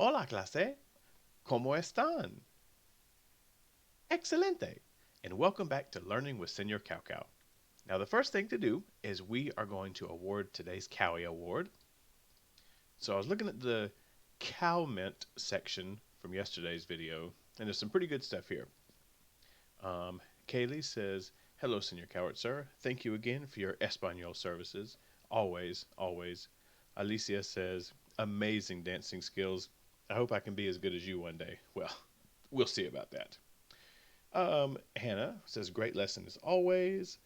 Hola clase, ¿cómo están? Excelente. And welcome back to Learning with Senor Cow Cow. Now, the first thing to do is we are going to award today's Cowie Award. So I was looking at the cow mint section from yesterday's video, and there's some pretty good stuff here. Kaylee says, "Hello, Senor Coward, sir. Thank you again for your Espanol services. Always, always." Alicia says, "Amazing dancing skills. I hope I can be as good as you one day." Well, we'll see about that. Hannah says, "Great lesson as always."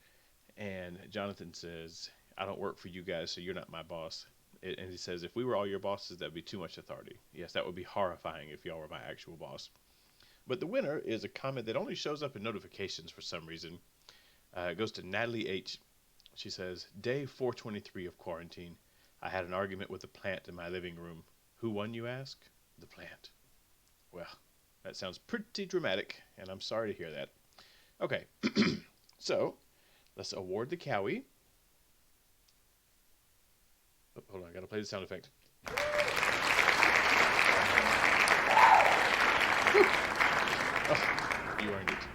And Jonathan says, "I don't work for you guys, so you're not my boss." And he says, "If we were all your bosses, that'd be too much authority." Yes, that would be horrifying if y'all were my actual boss. But the winner is a comment that only shows up in notifications for some reason. It goes to Natalie H. She says, "Day 423 of quarantine. I had an argument with the plant in my living room. Who won, you ask? The plant." Well, that sounds pretty dramatic, and I'm sorry to hear that. Okay, so let's award the Cowie. Oh, hold on, I gotta play the sound effect. Oh, you earned it.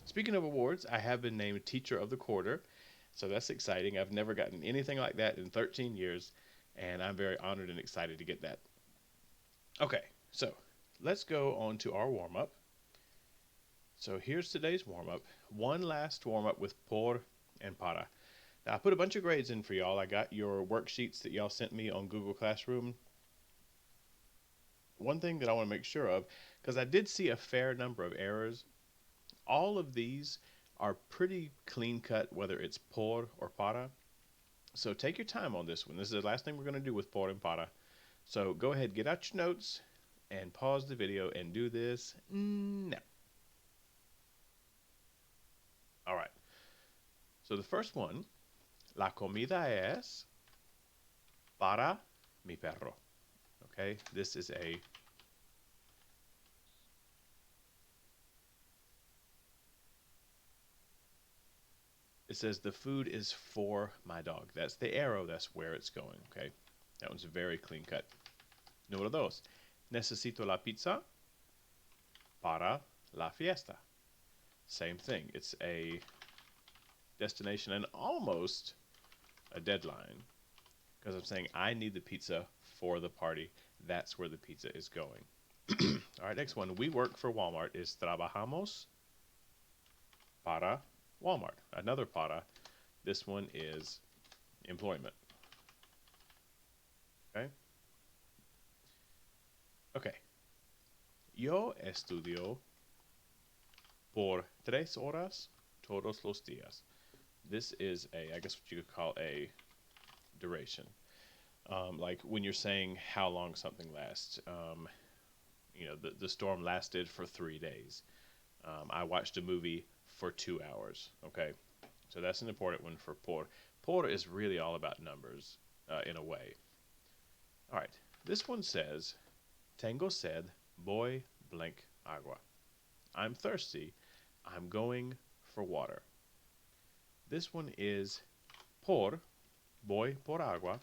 Speaking of awards, I have been named Teacher of the Quarter, so that's exciting. I've never gotten anything like that in 13 years, and I'm very honored and excited to get that. Okay, so let's go on to our warm-up. So here's today's warm-up. One last warm-up with por and para. Now, I put a bunch of grades in for y'all. I got your worksheets that y'all sent me on Google Classroom. One thing that I want to make sure of, because I did see a fair number of errors, all of these are pretty clean cut, whether it's por or para. So take your time on this one. This is the last thing we're going to do with por and para. So go ahead, get out your notes, and pause the video and do this now. All right. So the first one, la comida es para mi perro. Okay, this is a it says the food is for my dog. That's the arrow, that's where it's going, okay? That one's very clean cut. Número dos, necesito la pizza para la fiesta. Same thing, it's a destination and almost a deadline, because I'm saying I need the pizza for the party. That's where the pizza is going. All right, next one. We work for Walmart is trabajamos para Walmart. Another para. This one is employment. Okay? Okay. Yo estudio por 3 horas todos los días. This is I guess what you could call a duration. Like when you're saying how long something lasts. The storm lasted for 3 days. I watched a movie for 2 hours. Okay, so that's an important one for por. Por is really all about numbers in a way. All right, this one says, "Tengo sed, voy blank agua." I'm thirsty. I'm going for water. This one is por, voy por agua,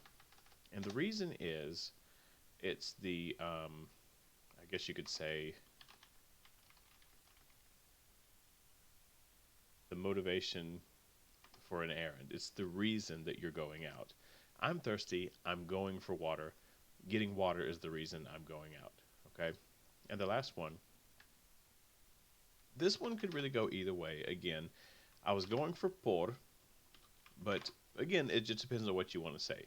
and the reason is it's the I guess you could say the motivation for an errand. It's the reason that you're going out. I'm thirsty. I'm going for water. Getting water is the reason I'm going out. Okay? And the last one. This one could really go either way. Again, I was going for por, but again, it just depends on what you want to say.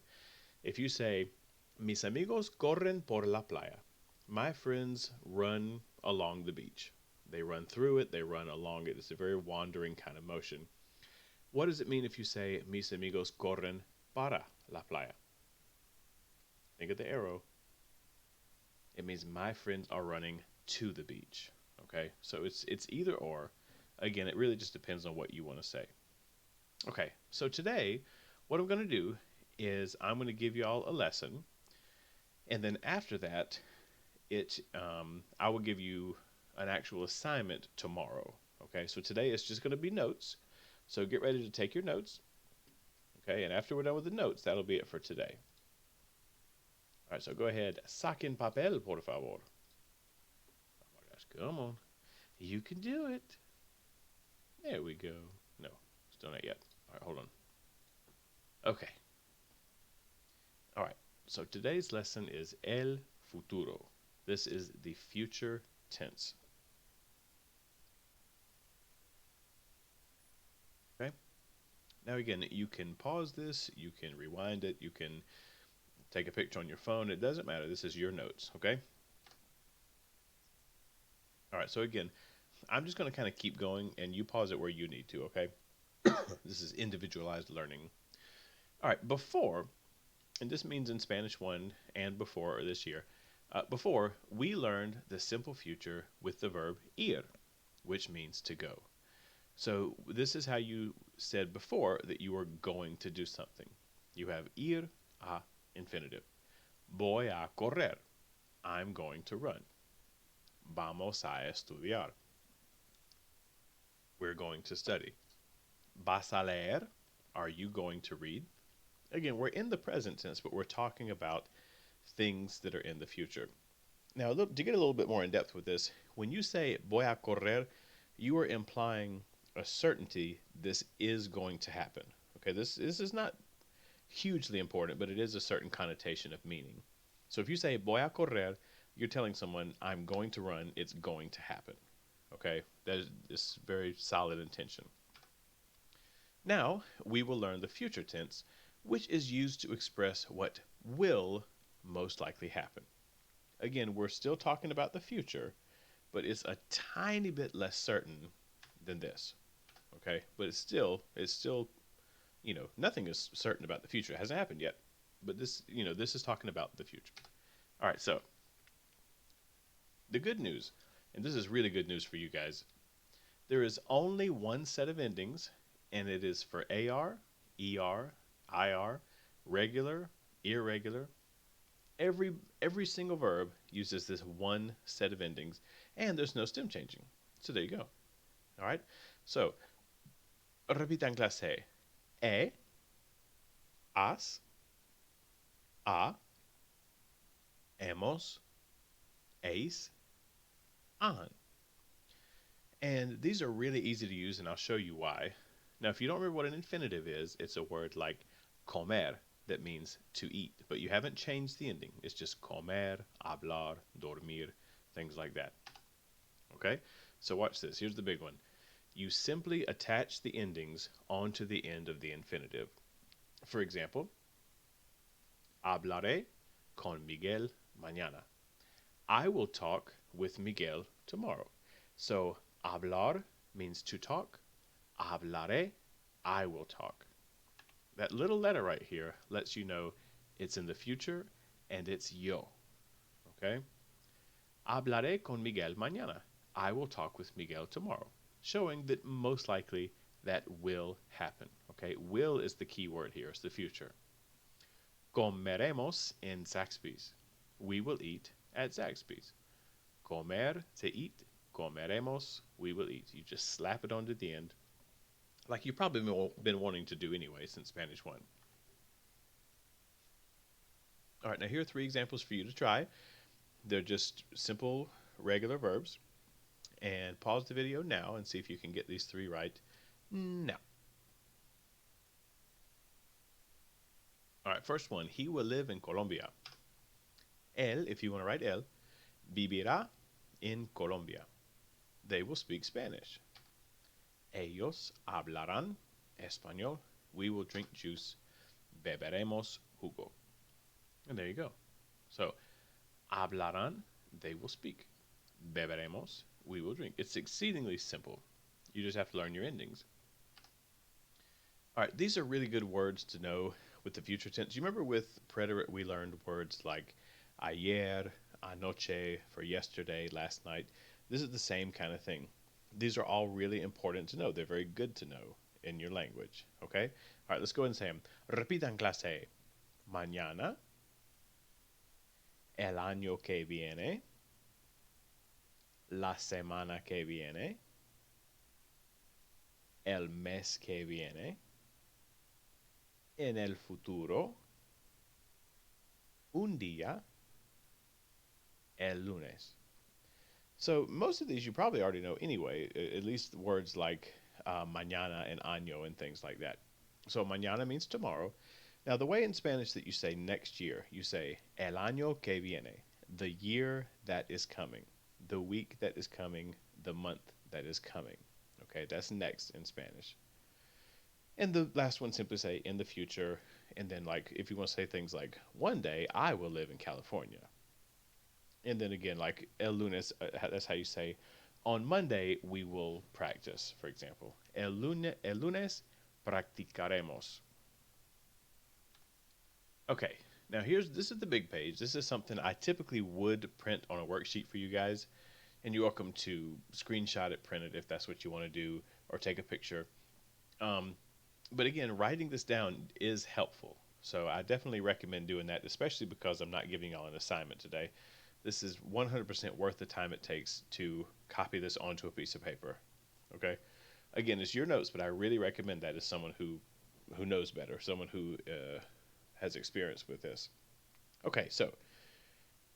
If you say, "Mis amigos corren por la playa," my friends run along the beach. They run through it, they run along it. It's a very wandering kind of motion. What does it mean if you say, "Mis amigos corren para la playa"? Think of the arrow. It means my friends are running to the beach. Okay, so it's either or. Again, it really just depends on what you want to say. Okay, so today, what I'm going to do is I'm going to give you all a lesson, and then after that, I will give you an actual assignment tomorrow. Okay, so today it's just going to be notes. So get ready to take your notes. Okay, and after we're done with the notes, that'll be it for today. All right, so go ahead. Saquen papel, por favor. Oh my gosh, come on. You can do it. There we go. No, still not yet. All right, hold on. Okay. All right. So today's lesson is el futuro. This is the future tense. Okay. Now again, you can pause this, you can rewind it, you can take a picture on your phone. It doesn't matter. This is your notes. Okay. All right. So again, I'm just going to kind of keep going, and you pause it where you need to. Okay. This is individualized learning. All right. Before, and this means in Spanish 1 and before, or this year, before, we learned the simple future with the verb ir, which means to go. So this is how you said before that you were going to do something. You have ir a infinitive. Voy a correr. I'm going to run. Vamos a estudiar. We're going to study. Vas a leer. Are you going to read? Again, we're in the present tense, but we're talking about things that are in the future. Now, to get a little bit more in depth with this, when you say voy a correr, you are implying a certainty this is going to happen. Okay, this is not hugely important, but it is a certain connotation of meaning. So if you say voy a correr, you're telling someone, I'm going to run, it's going to happen. Okay, that is very solid intention. Now, we will learn the future tense, which is used to express what will most likely happen. Again, we're still talking about the future, but it's a tiny bit less certain than this. Okay, but it's still, nothing is certain about the future. It hasn't happened yet, but this is talking about the future. All right, so the good news, and this is really good news for you guys, there is only one set of endings, and it is for AR, ER, IR, regular, irregular. Every single verb uses this one set of endings, and there's no stem changing. So there you go. All right. So repita en clase. Has, a, hemos, eis, han. And these are really easy to use, and I'll show you why. Now, if you don't remember what an infinitive is, it's a word like comer that means to eat, but you haven't changed the ending. It's just comer, hablar, dormir, things like that. Okay? So watch this. Here's the big one. You simply attach the endings onto the end of the infinitive. For example, hablaré con Miguel mañana. I will talk with Miguel tomorrow. So hablar means to talk. Hablaré, I will talk. That little letter right here lets you know it's in the future and it's yo. Okay? Hablaré con Miguel mañana. I will talk with Miguel tomorrow. Showing that most likely that will happen. Okay? Will is the key word here. It's the future. Comeremos en Zaxby's. We will eat at Zaxby's. Comer, to eat. Comeremos, we will eat. You just slap it onto the end, like you've probably been wanting to do anyway since Spanish 1. All right, now here are 3 examples for you to try. They're just simple, regular verbs. And pause the video now and see if you can get these 3 right now. All right, first one, he will live in Colombia. Él, if you want to write él, vivirá en Colombia. They will speak Spanish. Ellos hablarán español. We will drink juice. Beberemos jugo. And there you go. So, hablarán, they will speak. Beberemos, we will drink. It's exceedingly simple. You just have to learn your endings. All right, these are really good words to know with the future tense. You remember with preterite we learned words like ayer, anoche, for yesterday, last night. This is the same kind of thing. These are all really important to know. They're very good to know in your language. Okay? All right, let's go ahead and say them. Repita en clase. Mañana. El año que viene. La semana que viene. El mes que viene. En el futuro. Un día. el lunes. So most of these you probably already know anyway, at least words like mañana and año and things like that. So mañana means tomorrow. Now the way in Spanish that you say next year, you say el año que viene, the year that is coming, the week that is coming, the month that is coming. Okay, that's next in Spanish. And the last one simply say in the future. And then like if you want to say things like one day I will live in California. And then again, like el lunes, that's how you say on Monday we will practice, for example. El lunes practicaremos. Okay, now this is the big page. This is something I typically would print on a worksheet for you guys, and you're welcome to screenshot it, print it if that's what you want to do, or take a picture. Um, but again, writing this down is helpful. So I definitely recommend doing that, especially because I'm not giving y'all an assignment today. This is 100% worth the time it takes to copy this onto a piece of paper. Okay? Again, it's your notes, but I really recommend that as someone who knows better, someone who has experience with this. Okay, so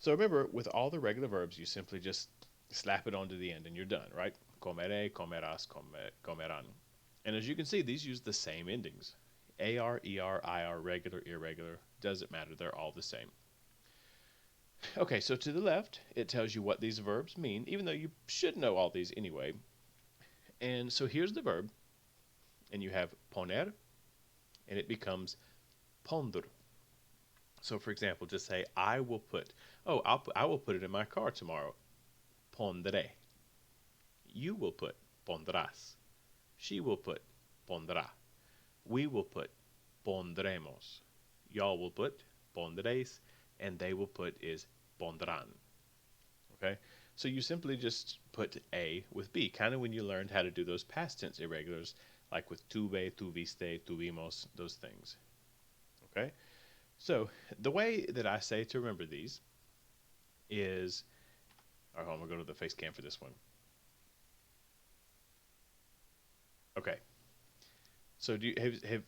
remember, with all the regular verbs, you simply just slap it onto the end and you're done, right? Comere, comerás, comerán. And as you can see, these use the same endings. AR, ER, IR, regular, irregular, doesn't matter, they're all the same. Okay, so to the left, it tells you what these verbs mean, even though you should know all these anyway. And so here's the verb, and you have poner, and it becomes ponder. So for example, just say, I will put, I will put it in my car tomorrow. Pondré. You will put, pondrás. She will put, pondrá. We will put, pondremos. Y'all will put, pondréis. And they will put is pondrán. Okay? So you simply just put A with B, kind of when you learned how to do those past tense irregulars, like with tuve, tuviste, tuvimos, those things. Okay? So the way that I say to remember these is, all right, I'm going to go to the face cam for this one. Okay. So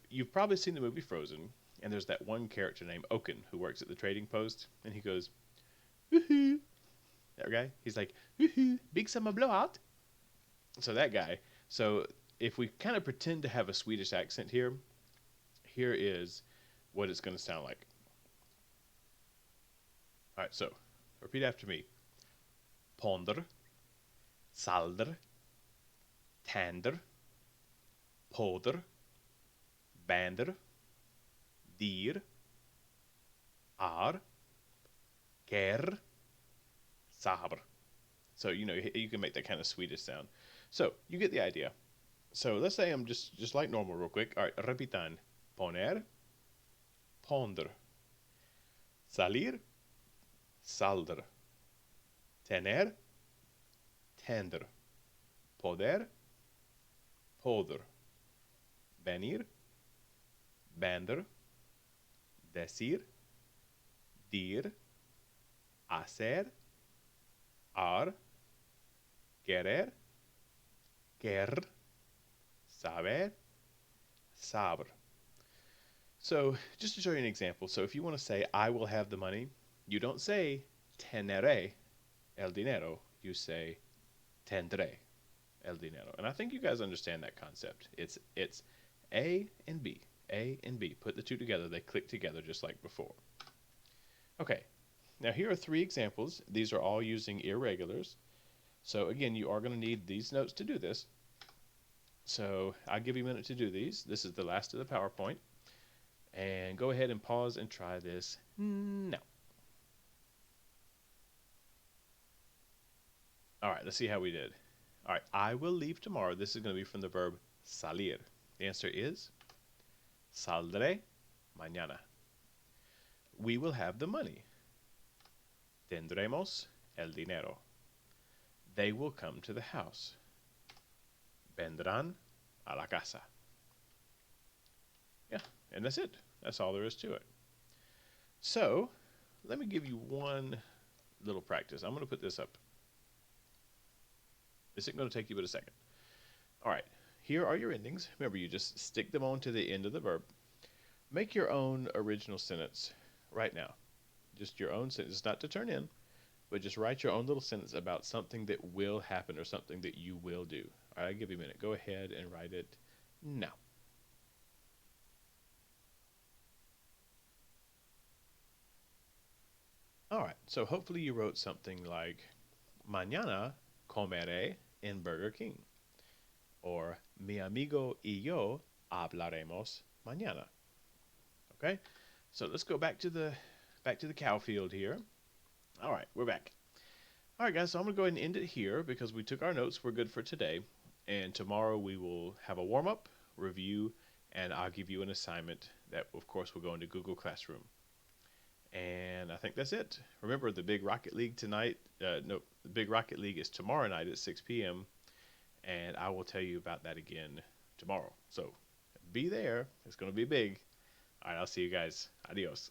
you've probably seen the movie Frozen, and there's that one character named Oaken who works at the trading post, and he goes, woohoo. That guy, he's like, woohoo, big summer blowout. So that guy. So if we kind of pretend to have a Swedish accent here, here is what it's going to sound like. All right, so repeat after me. Ponder, salder, tänder, poder, bander, dir, ar, ger, saber. So, you can make that kind of Swedish sound. So, you get the idea. So, let's say I'm just like normal real quick. All right, repitan. Poner, ponder. Salir, salder. Tener, tender. Poder, poder. Venir, bander. Decir, dir. Hacer, ar, querer, quer, saber, saber. So just to show you an example, so if you want to say, I will have the money, you don't say, teneré el dinero, you say, tendré el dinero. And I think you guys understand that concept. It's A and B, A and B. Put the two together, they click together just like before. Okay, now here are 3 examples. These are all using irregulars. So again, you are going to need these notes to do this. So I'll give you a minute to do these. This is the last of the PowerPoint. And go ahead and pause and try this now. All right, let's see how we did. All right, I will leave tomorrow. This is going to be from the verb salir. The answer is saldré mañana. We will have the money. Tendremos el dinero. They will come to the house. Vendrán a la casa. Yeah, and that's it. That's all there is to it. So, let me give you one little practice. I'm going to put this up. This isn't going to take you but a second. All right, here are your endings. Remember, you just stick them on to the end of the verb. Make your own original sentence right now. Just your own sentence, not to turn in. but just write your own little sentence about something that will happen or something that you will do. All right, I'll give you a minute. Go ahead and write it now. All right, so hopefully you wrote something like, Mañana comeré en Burger King, or mi amigo y yo hablaremos mañana. Okay, so let's go back to the cow field here. All right, we're back. All right, guys, so I'm going to go ahead and end it here because we took our notes. We're good for today. And tomorrow we will have a warm up, review, and I'll give you an assignment that, of course, will go into Google Classroom. And I think that's it. Remember, the Big Rocket League tonight, no, the Big Rocket League is tomorrow night at 6 p.m. And I will tell you about that again tomorrow. So be there. It's going to be big. All right, I'll see you guys. Adios.